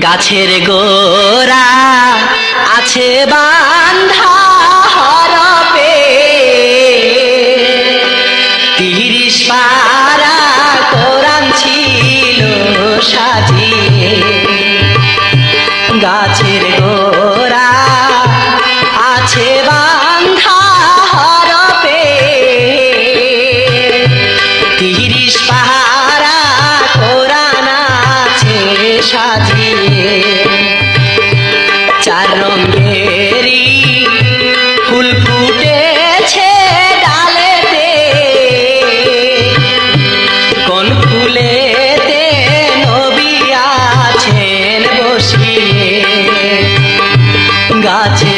গাছের গোড়া আছে বান্ধা হরপে, ৩০ পারা কোরআন ছিল সাজিয়ে। গাছের গোড়া আছে বান্ধা হরপে, ৩০ পারা কোরআন আছে সাজিয়ে। ৪ রঙেরই ফুল ফুটেছে ডালেতে, কোন ফুলেতে নবী আছেন বসিয়ে। গাছে